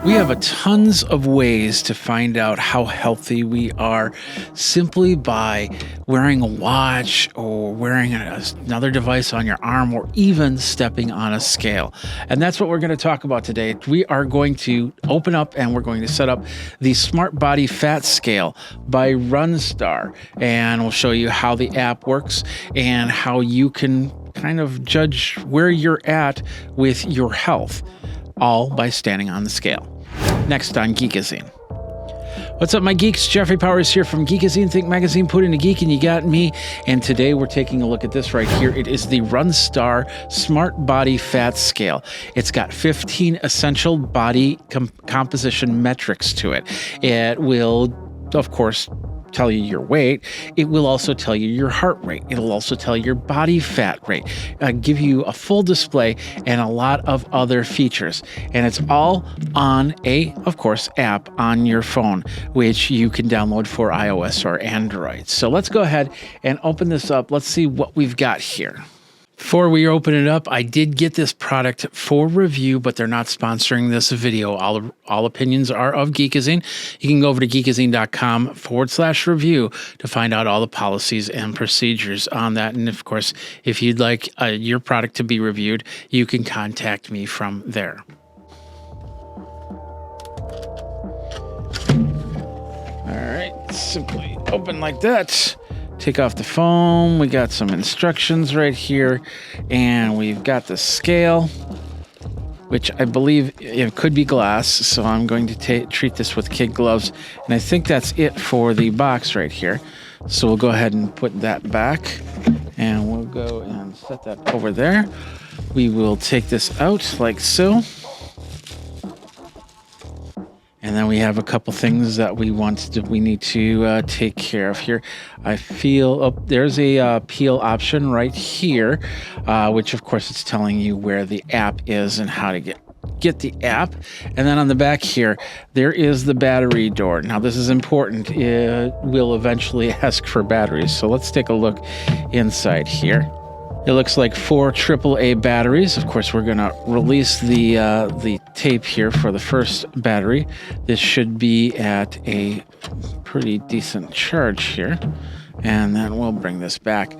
We have a tons of ways to find out how healthy we are simply by wearing a watch or wearing another device on your arm or even stepping on a scale. And that's what we're going to talk about today. We are going to open up and we're going to set up the Smart Body Fat Scale by RunStar. And we'll show you how the app works and how you can kind of judge where you're at with your health, all by standing on the scale. Next on Geekazine. What's up, my geeks? Jeffrey Powers here from Geekazine. Think magazine, put in a geek and you got me. And today we're taking a look at this right here. It is the RunStar Smart Body Fat Scale. It's got 15 essential body composition metrics to it. It will, of course, tell you your weight. It will also tell you your heart rate. It'll also tell you your body fat rate, give you a full display and a lot of other features. And it's all on of course, app on your phone, which you can download for iOS or Android. So let's go ahead and open this up. Let's see what we've got here. Before we open it up, I did get this product for review, but they're not sponsoring this video. All opinions are of Geekazine. You can go over to geekazine.com/review to find out all the policies and procedures on that. And of course, if you'd like your product to be reviewed, you can contact me from there. All right, simply open like that. Take off the foam. We got some instructions right here, and we've got the scale, which I believe it could be glass, so I'm going to treat this with kid gloves, and I think that's it for the box right here. So we'll go ahead and put that back, and we'll go and set that over there. We will take this out like so. And then we have a couple things that we need to take care of here. I feel there's a peel option right here, which of course it's telling you where the app is and how to get the app. And then on the back here, there is the battery door. Now this is important. It will eventually ask for batteries. So let's take a look inside here. It looks like 4 AAA batteries. Of course, we're going to release the tape here for the first battery. This should be at a pretty decent charge here. And then we'll bring this back.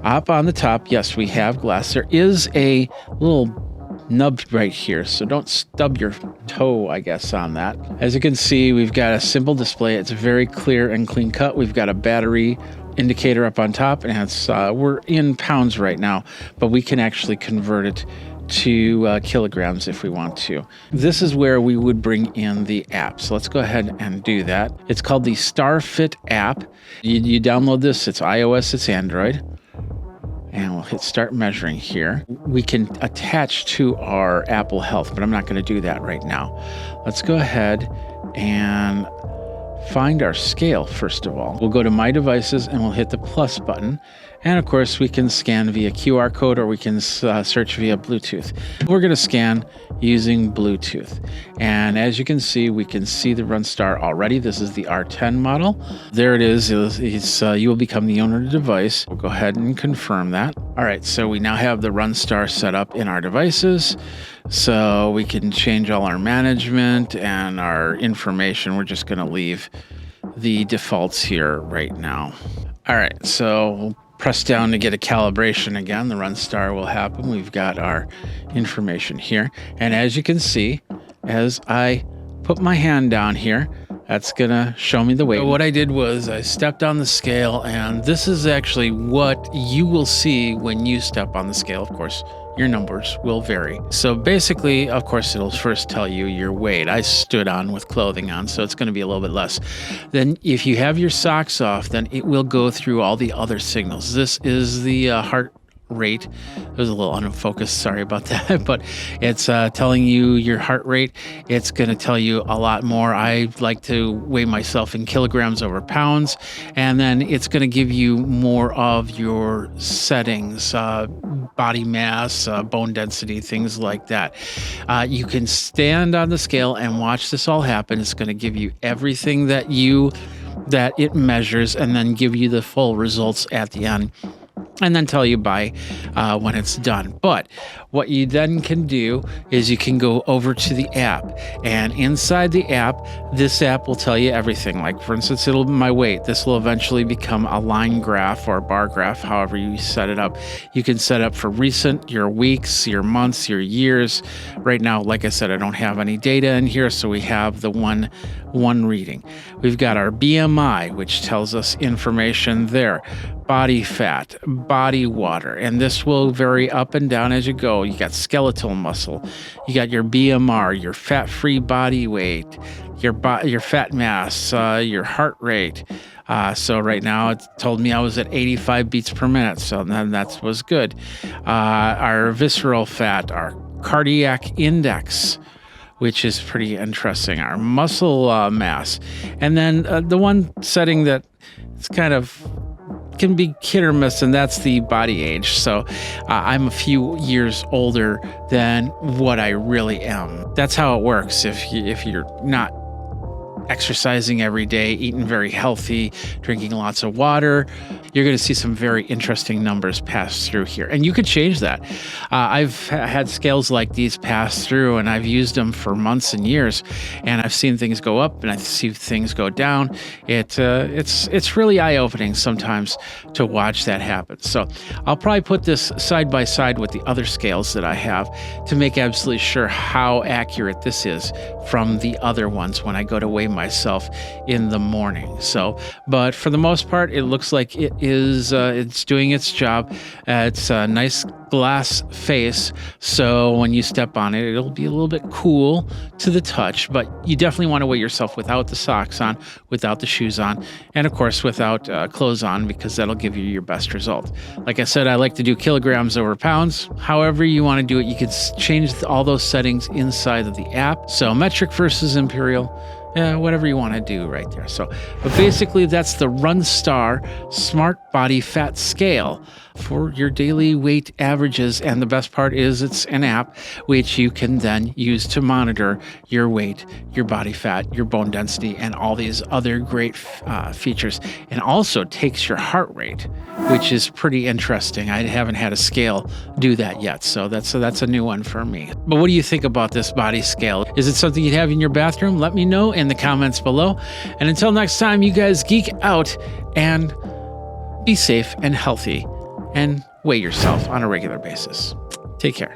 Up on the top, yes, we have glass. There is a little nub right here, so don't stub your toe, I guess, on that. As you can see, we've got a simple display. It's very clear and clean cut. We've got a battery indicator up on top, and it's we're in pounds right now, but we can actually convert it to kilograms if we want to. This is where we would bring in the app. So let's go ahead and do that. It's called the Starfit app. You download this. It's iOS, it's Android. And we'll hit start measuring here. We can attach to our Apple Health, but I'm not going to do that right now. Let's go ahead and find our scale first of all. We'll go to My Devices and we'll hit the plus button. And of course, we can scan via QR code or we can search via Bluetooth. We're going to scan using Bluetooth. And as you can see, we can see the RunStar already. This is the R10 model. There it is. You will become the owner of the device. We'll go ahead and confirm that. All right, so we now have the RunStar set up in our devices. So we can change all our management and our information. We're just going to leave the defaults here right now. All right, so we'll press down to get a calibration again. The RunStar will happen. We've got our information here. And as you can see, as I put my hand down here, that's going to show me the weight. So what I did was I stepped on the scale, and this is actually what you will see when you step on the scale. Of course, your numbers will vary. So basically, of course, it'll first tell you your weight. I stood on with clothing on, so it's going to be a little bit less. Then if you have your socks off, then it will go through all the other signals. This is the heart rate. It was a little unfocused, sorry about that, but it's telling you your heart rate. It's going to tell you a lot more. I like to weigh myself in kilograms over pounds, and then it's going to give you more of your settings, body mass, bone density, things like that. You can stand on the scale and watch this all happen. It's going to give you everything that it measures and then give you the full results at the end. and then tell you by when it's done. But what you then can do is you can go over to the app, and inside the app, this app will tell you everything. Like, for instance, it'll be my weight. This will eventually become a line graph or a bar graph, however you set it up. You can set up for recent, your weeks, your months, your years. Right now, like I said, I don't have any data in here, so we have the one reading. We've got our BMI, which tells us information there. Body fat, body water, and this will vary up and down as you go. You got skeletal muscle, you got your BMR, your fat-free body weight, your fat mass, your heart rate. So right now it told me I was at 85 beats per minute, so then that was good. Our visceral fat, our cardiac index, which is pretty interesting, our muscle mass, and then the one setting that it's kind of can be hit or miss, and that's the body age. So I'm a few years older than what I really am. That's how it works. If you're not exercising every day, eating very healthy, drinking lots of water, you're going to see some very interesting numbers pass through here. And you could change that. I've had scales like these pass through, and I've used them for months and years, and I've seen things go up and I see things go down. It's really eye-opening sometimes to watch that happen. So I'll probably put this side by side with the other scales that I have to make absolutely sure how accurate this is from the other ones when I go to weigh myself in the morning. So, but for the most part, it looks like it is it's doing its job. It's a nice glass face, so when you step on it, it'll be a little bit cool to the touch, but you definitely want to weigh yourself without the socks on, without the shoes on, and of course without clothes on, because that'll give you your best result. Like I said, I like to do kilograms over pounds. However you want to do it, you can change all those settings inside of the app. So metric versus imperial, whatever you want to do right there. So, but basically that's the RunStar Smart Body Fat Scale for your daily weight averages. And the best part is it's an app which you can then use to monitor your weight, your body fat, your bone density, and all these other great features. And also takes your heart rate, which is pretty interesting. I haven't had a scale do that yet, so that's a new one for me. But what do you think about this body scale? Is it something you'd have in your bathroom? Let me know in the comments below. And until next time, you guys geek out and be safe and healthy and weigh yourself on a regular basis. Take care.